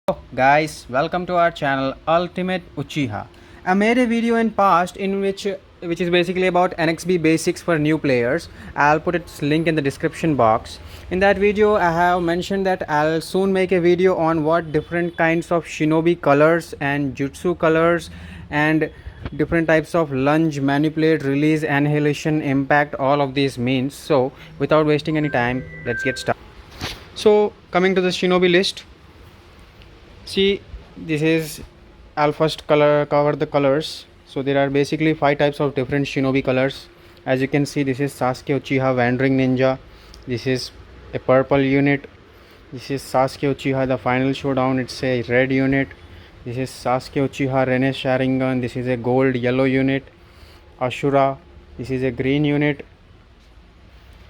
Hello guys, welcome to our channel Ultimate Uchiha. I made a video in past in which is basically about Nxb Basics for new players. I'll put its link in the description box. In that video I have mentioned that I'll soon make a video on what different kinds of Shinobi colors and Jutsu colors and different types of lunge, manipulate, release, annihilation, impact, all of these means. So without wasting any time, let's get started. So coming to the Shinobi list, see, this is, I'll first cover the colors. So there are basically 5 types of different Shinobi colors. As you can see, this is Sasuke Uchiha Wandering Ninja. This is a purple unit. This is Sasuke Uchiha the Final Showdown. It's a red unit. This is Sasuke Uchiha Rene Sharingan. This is a gold yellow unit. Ashura, this is a green unit.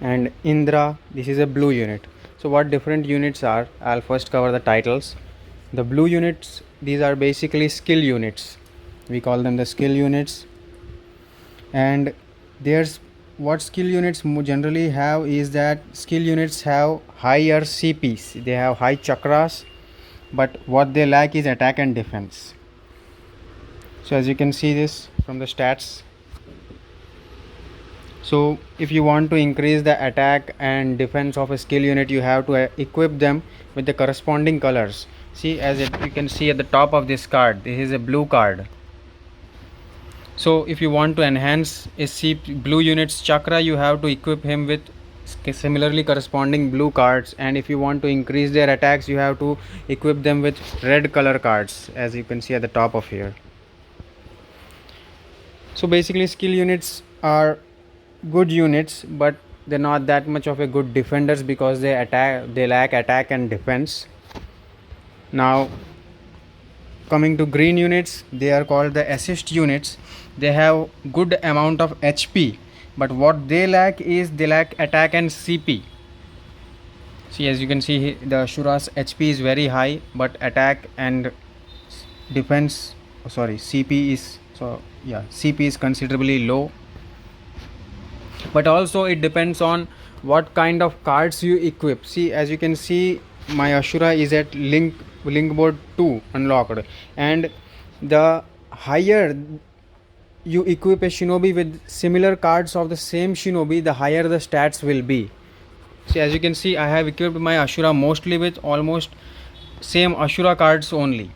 And Indra, this is a blue unit. So what different units are, I'll first cover the titles. The blue units, these are basically skill units. We call them the skill units. And there's what skill units generally have is that skill units have higher CPs. They have high chakras, but what they lack is attack and defense. So as you can see this from the stats. So if you want to increase the attack and defense of a skill unit, you have to equip them with the corresponding colors. See, you can see at the top of this card, this is a blue card. So if you want to enhance a blue unit's chakra, you have to equip him with similarly corresponding blue cards, and if you want to increase their attacks, you have to equip them with red color cards, as you can see at the top of here. So basically skill units are good units, but they're not that much of a good defenders because they lack attack and defense. Now coming to green units, they are called the assist units. They have good amount of HP, but what they lack is they lack attack and CP. See, as you can see, the Ashura's HP is very high, but attack and defense, CP is, CP is considerably low. But also it depends on what kind of cards you equip. See, as you can see, my Ashura is at link board 2 unlocked, and the higher you equip a shinobi with similar cards of the same shinobi, the higher the stats will be. See, as you can see, I have equipped my Ashura mostly with almost same Ashura cards only.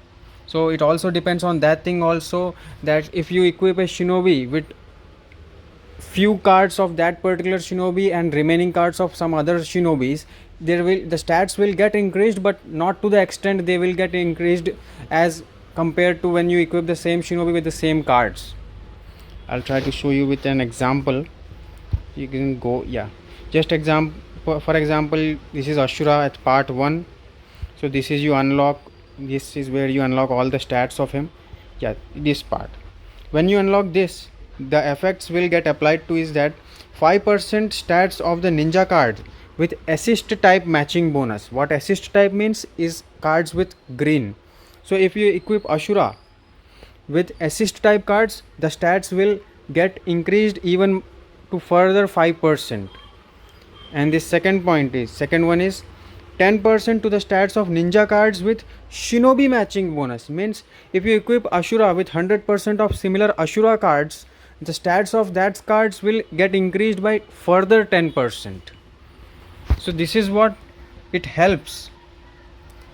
So it also depends on that thing also, that if you equip a shinobi with few cards of that particular shinobi and remaining cards of some other shinobis, the stats will get increased, but not to the extent they will get increased as compared to when you equip the same shinobi with the same cards. I'll try to show you with an example. You can go, just for example, this is Ashura at part 1. So this is this is where you unlock all the stats of him. This part, when you unlock this, the effects will get applied to is that 5% stats of the ninja card with assist type matching bonus. What assist type means is cards with green. So if you equip Ashura with assist type cards, the stats will get increased even to further 5%. And the second one is 10% to the stats of ninja cards with shinobi matching bonus. Means if you equip Ashura with 100% of similar Ashura cards, the stats of that cards will get increased by further 10%. So this is what it helps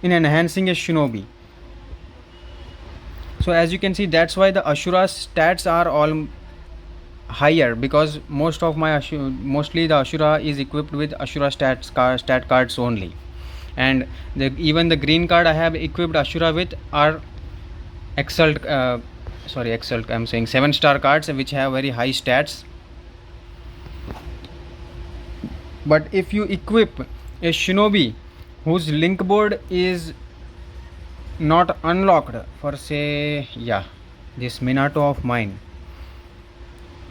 in enhancing a shinobi. So as you can see, that's why the Ashura's stats are all higher, because mostly the Ashura is equipped with Ashura stat cards only, and even the green card I have equipped Ashura with are Exult, I'm saying 7-star cards which have very high stats. But if you equip a shinobi whose link board is not unlocked, for say this Minato of mine,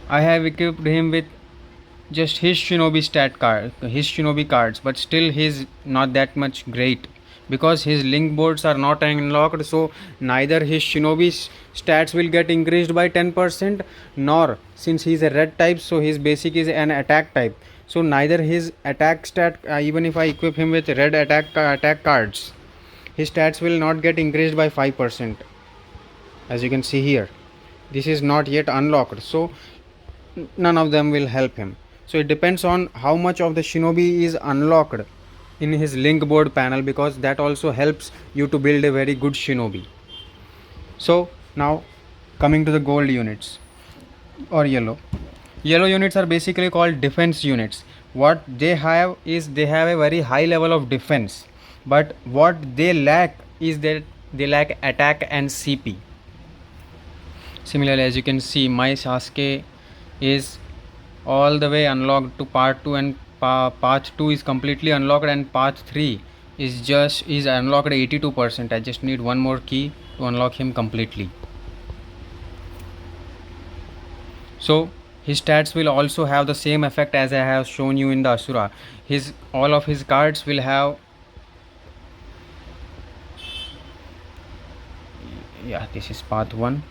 I have equipped him with just his shinobi cards, but still he's not that much great because his link boards are not unlocked. So neither his shinobi stats will get increased by 10%, nor, since he's a red type, so his basic is an attack type, so neither his attack stat, even if I equip him with red attack cards, his stats will not get increased by 5%. As you can see here, this is not yet unlocked, so none of them will help him. So it depends on how much of the shinobi is unlocked in his link board panel, because that also helps you to build a very good shinobi. So now coming to the gold units or yellow units are basically called defense units. What they have is they have a very high level of defense, but what they lack is that they lack attack and CP. Similarly, as you can see, my Sasuke is all the way unlocked to part 2, and path 2 is completely unlocked, and path 3 is unlocked 82%. I just need one more key to unlock him completely. So his stats will also have the same effect as I have shown you in the Asura. All of his cards will have, yeah, this is path 1.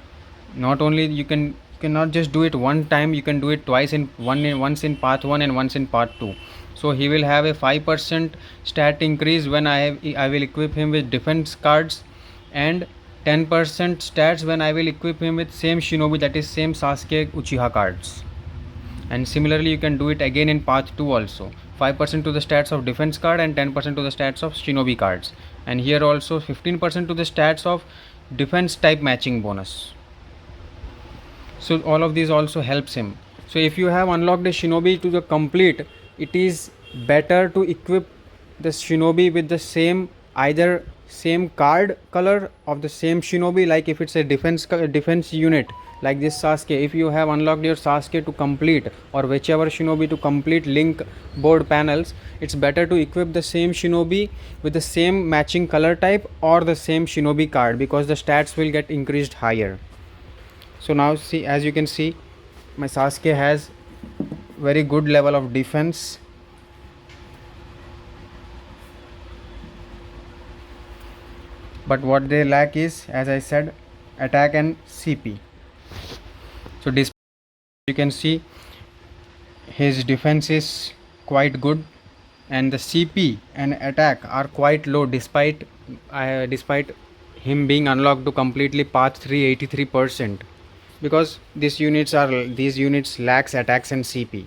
Not only you cannot just do it one time, you can do it twice, once in path 1 and once in path 2. So he will have a 5% stat increase when I will equip him with defense cards, and 10% stats when I will equip him with same shinobi, that is same Sasuke Uchiha cards. And similarly you can do it again in path 2 also. 5% to the stats of defense card and 10% to the stats of shinobi cards, and here also 15% to the stats of defense type matching bonus. So all of these also helps him. So if you have unlocked a shinobi to the complete, it is better to equip the shinobi with the same, either same card color of the same shinobi, like if it's a defense unit like this Sasuke, if you have unlocked your Sasuke to complete, or whichever shinobi to complete link board panels, it's better to equip the same shinobi with the same matching color type or the same shinobi card, because the stats will get increased higher. So now see, as you can see, my Sasuke has very good level of defense, but what they lack is, as I said, attack and CP. So you can see his defense is quite good, and the CP and attack are quite low, despite him being unlocked to completely path 3 83%, because these units lacks attacks and CP.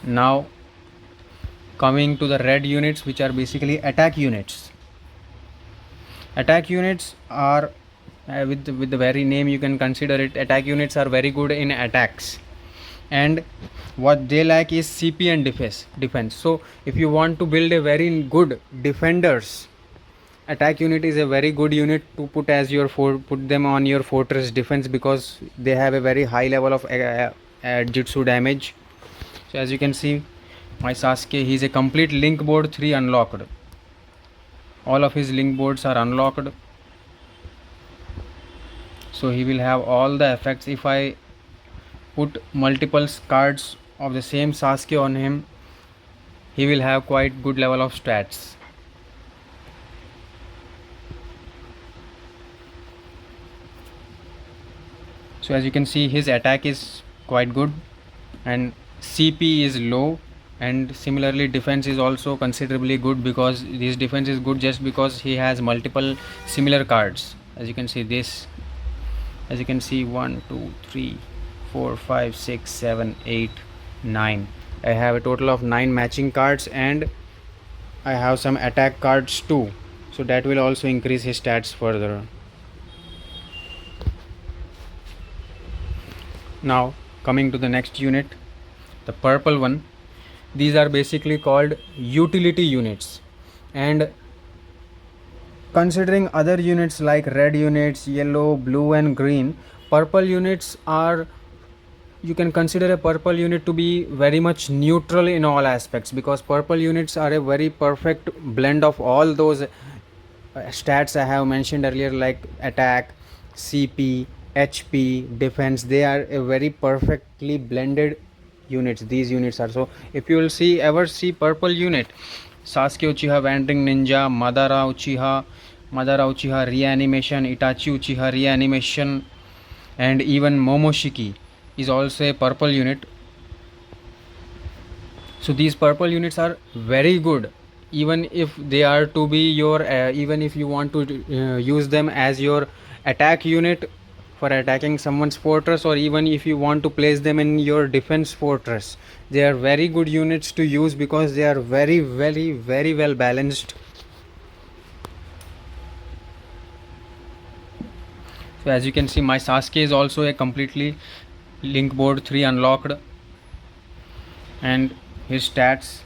Now coming to the red units, which are basically attack units. Attack units are with the very name you can consider it, attack units are very good in attacks, and what they lack is CP and defense. So if you want to build a very good defenders, attack unit is a very good unit to put as your put them on your fortress defense, because they have a very high level of jutsu damage. So as you can see, my Sasuke, he is a complete link board 3 unlocked. All of his link boards are unlocked, so he will have all the effects. If I put multiple cards of the same Sasuke on him, he will have quite good level of stats. So as you can see, his attack is quite good and CP is low, and similarly defense is also considerably good, because this defense is good just because he has multiple similar cards. As you can see, 1 2 3 4 5 6 7 8 9, I have a total of 9 matching cards, and I have some attack cards too, so that will also increase his stats further. Now coming to the next unit, the purple one. These are basically called utility units, and considering other units like red units, yellow, blue and green, purple units are, you can consider a purple unit to be very much neutral in all aspects, because purple units are a very perfect blend of all those stats I have mentioned earlier, like attack, CP, HP, defense. They are a very perfectly blended units. These units are, so if you will ever see purple unit, Sasuke Uchiha Wandering Ninja, Madara Uchiha Reanimation, Itachi Uchiha Reanimation, and even Momoshiki is also a purple unit. So these purple units are very good even if they are to be your even if you want to use them as your attack unit for attacking someone's fortress, or even if you want to place them in your defense fortress, they are very good units to use because they are very well balanced. So as you can see, my Sasuke is also a completely link board 3 unlocked, and his stats,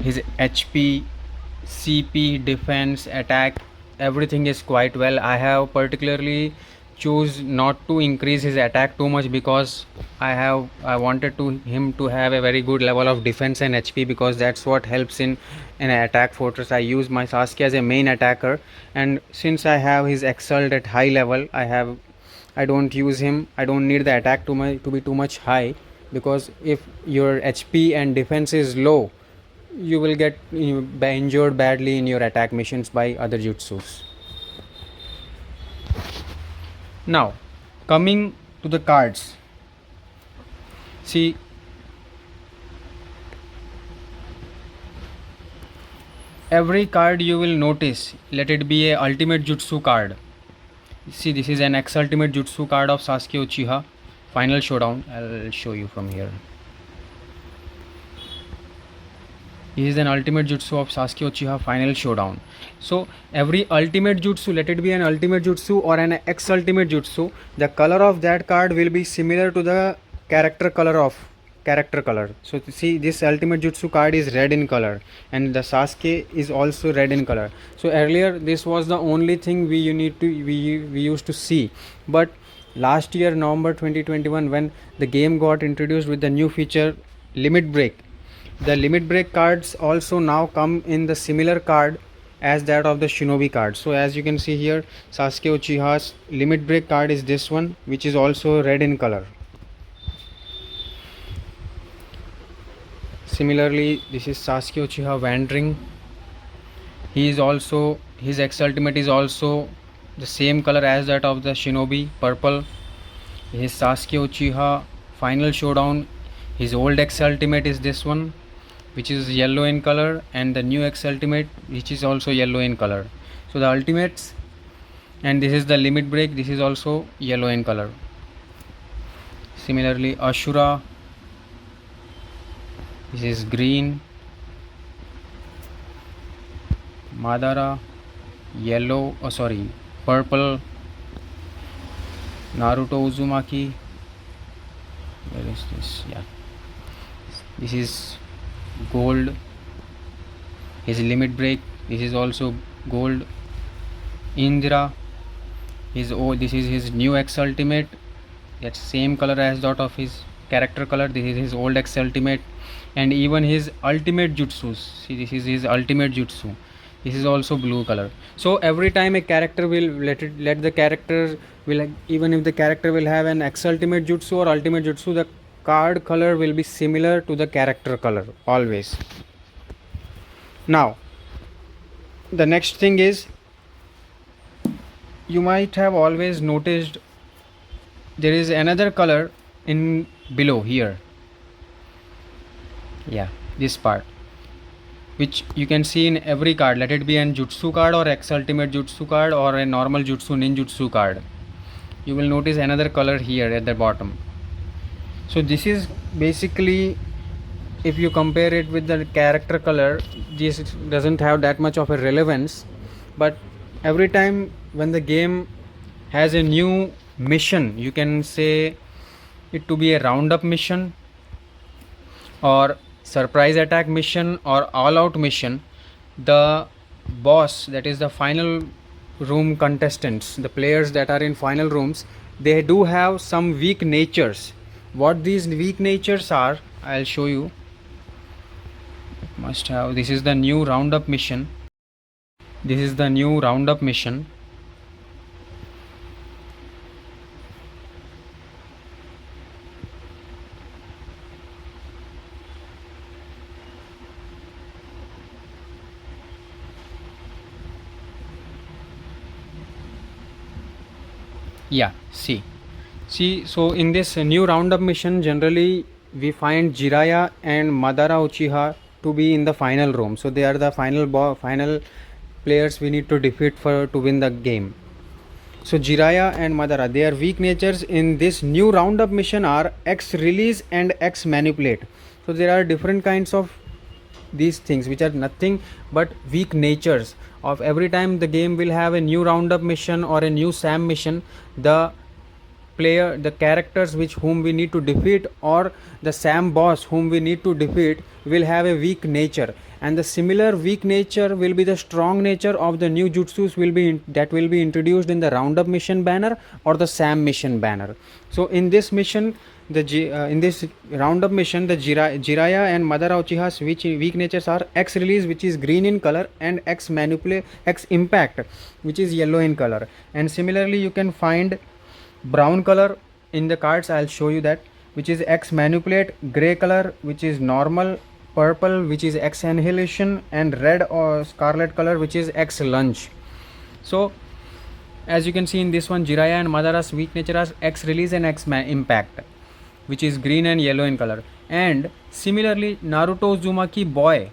his HP, CP, defense, attack, everything is quite well. I have particularly choose not to increase his attack too much because I wanted to him to have a very good level of defense and HP, because that's what helps in an attack fortress. I use my Sasuke as a main attacker, and since I have his Exult at high level, I don't use him. I don't need the attack to be too much high, because if your HP and defense is low, you will get injured badly in your attack missions by other jutsus. Now, coming to the cards, see, every card you will notice, let it be a ultimate jutsu card. See, this is an X ultimate jutsu card of Sasuke Uchiha Final Showdown. I'll show you from here. This is an ultimate jutsu of Sasuke Uchiha Final Showdown. So every ultimate jutsu, let it be an ultimate jutsu or an X ultimate jutsu, the color of that card will be similar to the character color of character color. So see, this ultimate jutsu card is red in color, and the Sasuke is also red in color. So earlier this was the only thing we used to see, but last year November 2021, when the game got introduced with the new feature limit break, the limit break cards also now come in the similar card as that of the Shinobi card. So as you can see here, Sasuke Uchiha's limit break card is this one, which is also red in color. Similarly, this is Sasuke Uchiha Wandering. He is also, his X ultimate is also the same color as that of the Shinobi, purple. His Sasuke Uchiha Final Showdown, his old X ultimate is this one, which is yellow in color, and the new X ultimate, which is also yellow in color. So the ultimates, and this is the limit break, this is also yellow in color. Similarly, Ashura, this is green. Madara, yellow, purple. Naruto Uzumaki, where is this? Yeah, this is gold. His limit break, this is also gold. Indra, this is his new X ultimate, that's same color as that of his character color. This is his old X ultimate, and even his ultimate jutsus, see, this is his ultimate jutsu, this is also blue color. So every time a character will let the character will, even if the character will have an X ultimate jutsu or ultimate jutsu, the card color will be similar to the character color always. Now the next thing is, you might have always noticed there is another color in below here. Yeah, this part, which you can see in every card, let it be an jutsu card or X ultimate jutsu card or a normal jutsu ninjutsu card. You will notice another color here at the bottom. So this is basically, if you compare it with the character color, this doesn't have that much of a relevance, but every time when the game has a new mission, you can say it to be a roundup mission or surprise attack mission or all out mission, the boss, that is the final room contestants, the players that are in final rooms, they do have some weak natures. What these weak natures are, I'll show you. Must have, this is the new roundup mission. This is the new roundup mission. Yeah, see, so in this new roundup mission, generally we find Jiraiya and Madara Uchiha to be in the final room. So they are the final players we need to defeat for to win the game. So Jiraiya and Madara, their weak natures in this new roundup mission are X release and X manipulate. So there are different kinds of these things which are nothing but weak natures of every time the game will have a new roundup mission or a new SAM mission, the characters whom we need to defeat or the SAM boss whom we need to defeat will have a weak nature, and the similar weak nature will be the strong nature of the new jutsus that will be introduced in the roundup mission banner or the SAM mission banner. So in this mission, in this roundup mission, the Jiraiya and Madara Uchiha's weak natures are X release, which is green in color, and X impact, which is yellow in color. And similarly you can find brown color in the cards, I'll show you that, which is X manipulate, gray color which is normal, purple which is X annihilation, and red or scarlet color which is X lunge. So as you can see in this one, Jiraiya and Madara's weak nature are X release and X impact, which is green and yellow in color. And similarly Naruto Uzumaki boy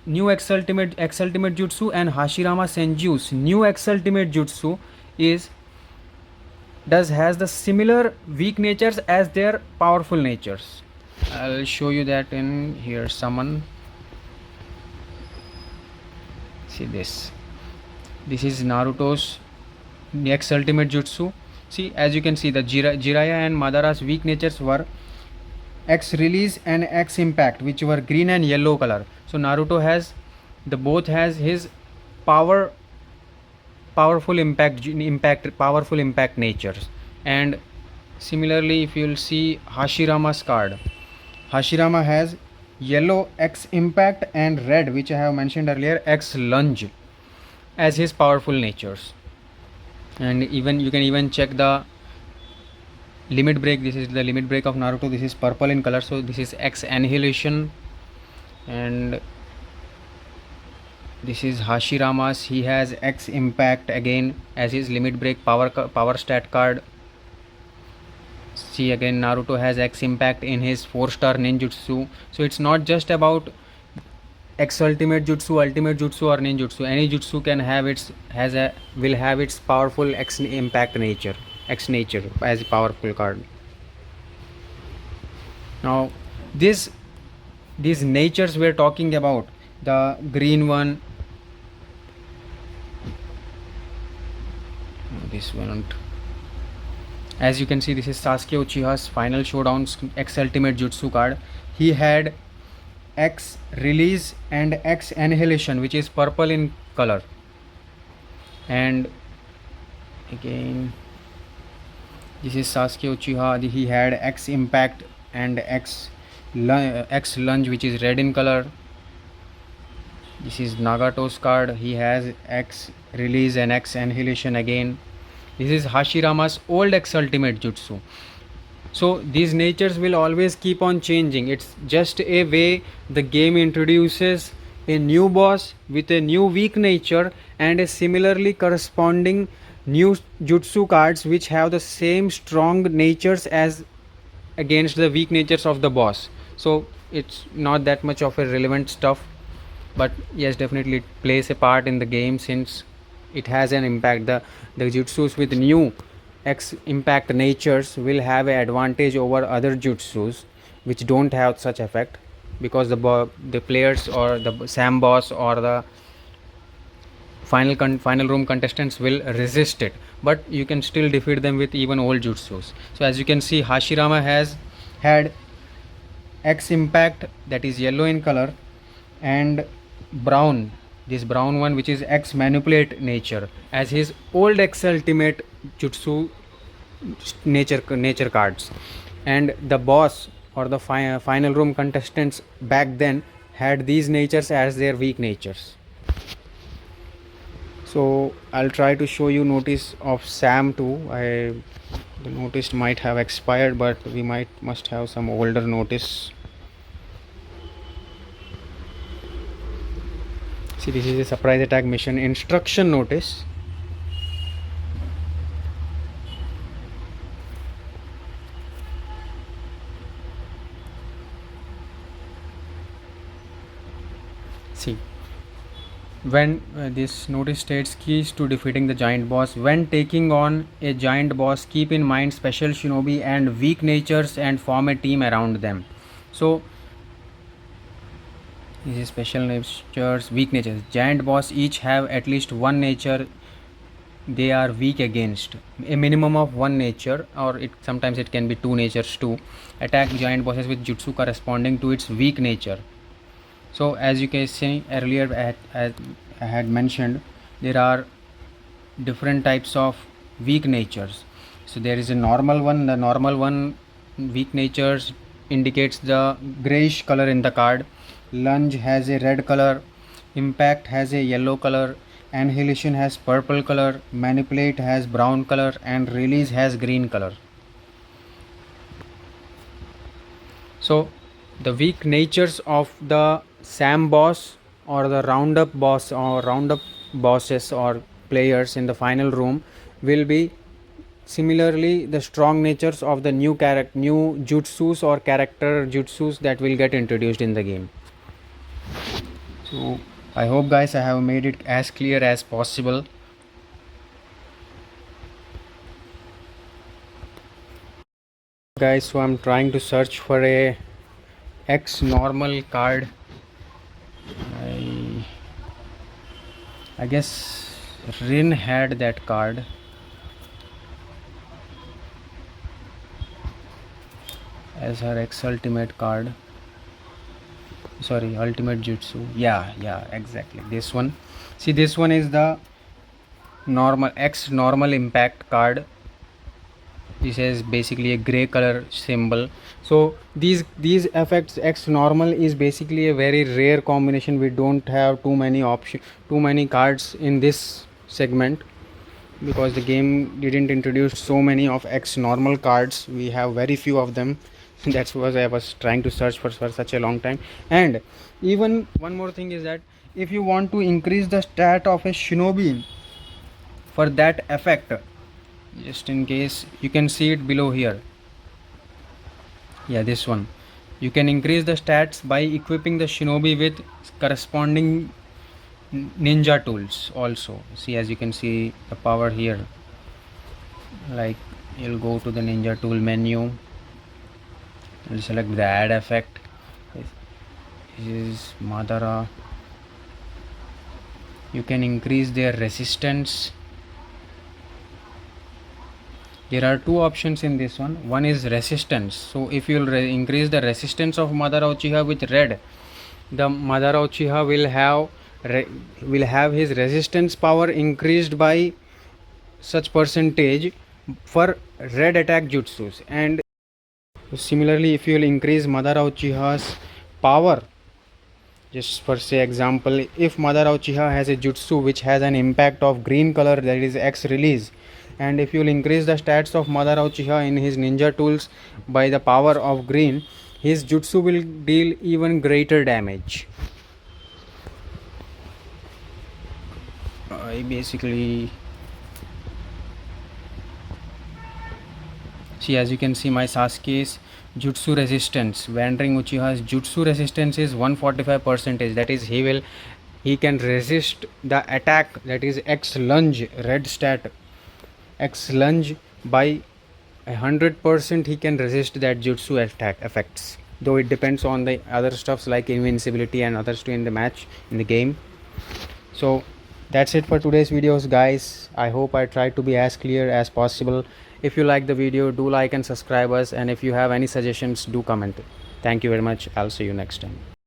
new X ultimate jutsu and Hashirama Senju's new X ultimate jutsu has the similar weak natures as their powerful natures. I'll show you that in here. Summon. See this is Naruto's X ultimate jutsu. See, as you can see, the Jiraiya and Madara's weak natures were X release and X impact, which were green and yellow color. So Naruto has both has his powerful impact natures. And similarly, if you'll see Hashirama's card, Hashirama has yellow X impact and red, which I have mentioned earlier, X lunge as his powerful natures. And even you can even check the limit break. This is the limit break of Naruto. This is purple in color, so this is X annihilation. And this is Hashirama's, he has X impact again as his limit break power stat card. See, again Naruto has X impact in his 4-star ninjutsu. So it's not just about X ultimate jutsu, or ninjutsu. Any jutsu can have will have its powerful X impact nature, X nature as a powerful card. Now these natures we're talking about, the green one, this one, as you can see, this is Sasuke Uchiha's final showdown's X ultimate jutsu card. He had X release and X annihilation, which is purple in color. And again, this is Sasuke Uchiha, he had X impact and X lunge, which is red in color. This is Nagato's card, he has X release and X annihilation again. This is Hashirama's old X ultimate jutsu. So these natures will always keep on changing. It's just a way the game introduces a new boss with a new weak nature and a similarly corresponding new jutsu cards which have the same strong natures as against the weak natures of the boss. So it's not that much of a relevant stuff, but yes, definitely it plays a part in the game since it has an impact. The jutsus with new X impact natures will have an advantage over other jutsus which don't have such effect, because the players or the SAM boss or the final room contestants will resist it, but you can still defeat them with even old jutsus. So as you can see, Hashirama has had X impact, that is yellow in color, and brown, this brown one, which is X manipulate nature, as his old X ultimate jutsu nature cards. And the boss or the final room contestants back then had these natures as their weak natures. So I'll try to show you notice of SAM too. The notice might have expired, but we must have some older notice. See, this is a surprise attack mission instruction notice. See, when this notice states keys to defeating the giant boss. When taking on a giant boss, keep in mind special shinobi and weak natures and form a team around them. So this is special natures, weak natures. Giant boss each have at least one nature they are weak against, a minimum of one nature, or it sometimes it can be two natures too. Attack giant bosses with jutsu corresponding to its weak nature. So as you can see earlier, I had mentioned, there are different types of weak natures. So there is a normal one. The normal one, weak natures, indicates the grayish color in the card. Lunge has a red color, impact has a yellow color, annihilation has purple color, manipulate has brown color, and release has green color. So the weak natures of the Sam boss or the Roundup boss or Roundup bosses or players in the final room will be similarly the strong natures of the new jutsus or character jutsus that will get introduced in the game. So I hope guys I have made it as clear as possible. Guys, so I'm trying to search for a X normal card. I guess Rin had that card. As her X ultimate card. Sorry, ultimate jutsu. Yeah, exactly. This one. See, this one is the normal X normal impact card. This is basically a gray color symbol. So these effects, X normal is basically a very rare combination. We don't have too many cards in this segment because the game didn't introduce so many of X normal cards. We have very few of them. That's what I was trying to search for such a long time. And even one more thing is that if you want to increase the stat of a shinobi for that effect, just in case, you can see it below here. Yeah, this one. You can increase the stats by equipping the shinobi with corresponding ninja tools also. See, as you can see the power here, like you'll go to the ninja tool menu, you'll select the add effect. This is Madara. You can increase their resistance. There are two options in this one. One is resistance. So if you will increase the resistance of Madara Uchiha with red, the Madara Uchiha will have his resistance power increased by such percentage for red attack jutsus. And similarly, if you will increase Madara Uchiha's power, just for say example, if Madara Uchiha has a jutsu which has an impact of green color, that is X release, and if you will increase the stats of Madara Uchiha in his ninja tools by the power of green, his jutsu will deal even greater damage. I basically see, as you can see, my Sasuke's jutsu resistance, Wandering Uchiha's jutsu resistance is 145%. That is, he can resist the attack, that is X lunge, red stat X lunge, by 100%. He can resist that jutsu attack effects, though it depends on the other stuffs like invincibility and others too in the match, in the game. So that's it for today's videos, guys. I hope I tried to be as clear as possible. If you like the video, do like and subscribe us, and if you have any suggestions, do comment. Thank you very much. I'll see you next time.